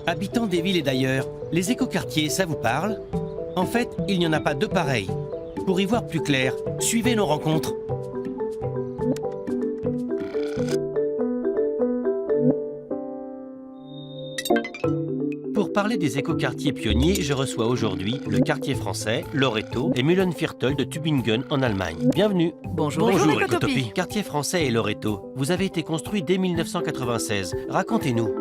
Habitants des villes et d'ailleurs, les écoquartiers, ça vous parle? En fait, il n'y en a pas deux pareils. Pour y voir plus clair, suivez nos rencontres. Pour parler des écoquartiers pionniers, je reçois aujourd'hui le quartier français, Loreto et Mühlenviertel de Tübingen en Allemagne. Bienvenue. Bonjour, Bonjour Ecotopie. Ecotopie. Quartier français et Loreto, vous avez été construit dès 1996. Racontez-nous.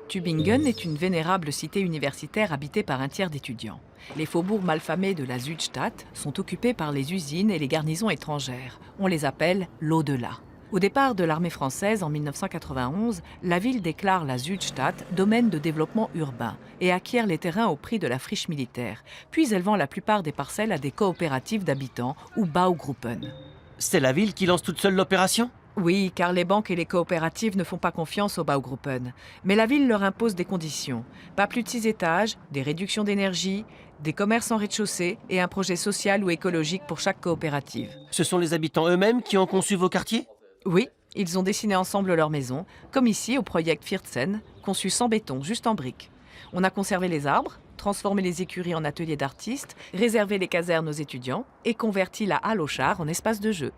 Tübingen est une vénérable cité universitaire habitée par un tiers d'étudiants. Les faubourgs malfamés de la Südstadt sont occupés par les usines et les garnisons étrangères. On les appelle l'au-delà. Au départ de l'armée française en 1991, la ville déclare la Südstadt domaine de développement urbain et acquiert les terrains au prix de la friche militaire. Puis elle vend la plupart des parcelles à des coopératives d'habitants ou Baugruppen. C'est la ville qui lance toute seule l'opération? Oui, car les banques et les coopératives ne font pas confiance aux Baugruppen. Mais la ville leur impose des conditions. Pas plus de 6 étages, des réductions d'énergie, des commerces en rez-de-chaussée et un projet social ou écologique pour chaque coopérative. Ce sont les habitants eux-mêmes qui ont conçu vos quartiers? Oui, ils ont dessiné ensemble leur maison, comme ici au Projekt Viertzen, conçu sans béton, juste en briques. On a conservé les arbres, transformé les écuries en ateliers d'artistes, réservé les casernes aux étudiants et converti la halle aux chars en espace de jeu.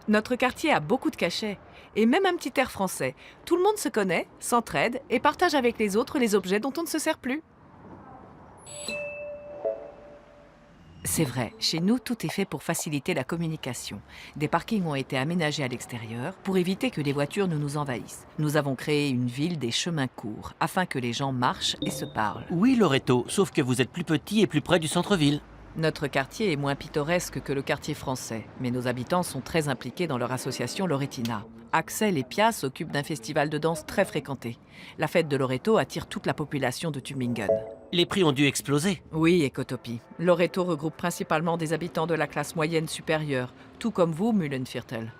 Notre quartier a beaucoup de cachets, et même un petit air français. Tout le monde se connaît, s'entraide et partage avec les autres les objets dont on ne se sert plus. C'est vrai, chez nous, tout est fait pour faciliter la communication. Des parkings ont été aménagés à l'extérieur pour éviter que les voitures ne nous envahissent. Nous avons créé une ville des chemins courts, afin que les gens marchent et se parlent. Oui, Loreto, sauf que vous êtes plus petit et plus près du centre-ville. Notre quartier est moins pittoresque que le quartier français, mais nos habitants sont très impliqués dans leur association Loretina. Axel et Pia s'occupent d'un festival de danse très fréquenté. La fête de Loreto attire toute la population de Tübingen. Les prix ont dû exploser. Oui, Ecotopie. Loreto regroupe principalement des habitants de la classe moyenne supérieure, tout comme vous, Mühlenviertel.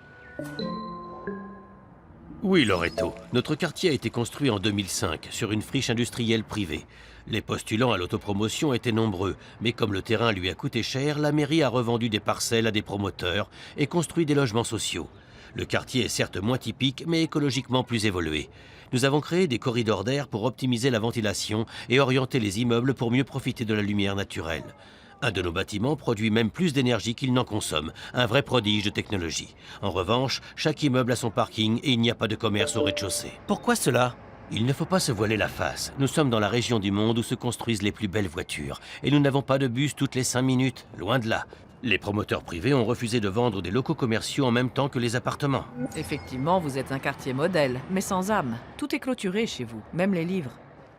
Oui, Loreto. Notre quartier a été construit en 2005 sur une friche industrielle privée. Les postulants à l'autopromotion étaient nombreux, mais comme le terrain lui a coûté cher, la mairie a revendu des parcelles à des promoteurs et construit des logements sociaux. Le quartier est certes moins typique, mais écologiquement plus évolué. Nous avons créé des corridors d'air pour optimiser la ventilation et orienter les immeubles pour mieux profiter de la lumière naturelle. Un de nos bâtiments produit même plus d'énergie qu'il n'en consomme, un vrai prodige de technologie. En revanche, chaque immeuble a son parking et il n'y a pas de commerce au rez-de-chaussée. Pourquoi cela ? Il ne faut pas se voiler la face. Nous sommes dans la région du monde où se construisent les plus belles voitures. Et nous n'avons pas de bus toutes les 5 minutes, loin de là. Les promoteurs privés ont refusé de vendre des locaux commerciaux en même temps que les appartements. Effectivement, vous êtes un quartier modèle, mais sans âme. Tout est clôturé chez vous, même les livres.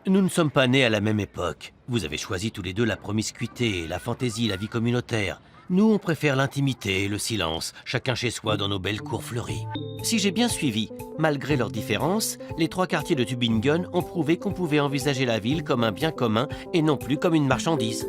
Nous ne sommes pas nés à la même époque. Vous avez choisi tous les deux la promiscuité, la fantaisie, la vie communautaire. Nous, on préfère l'intimité et le silence, chacun chez soi dans nos belles cours fleuries. Si j'ai bien suivi, malgré leurs différences, les 3 quartiers de Tübingen ont prouvé qu'on pouvait envisager la ville comme un bien commun et non plus comme une marchandise.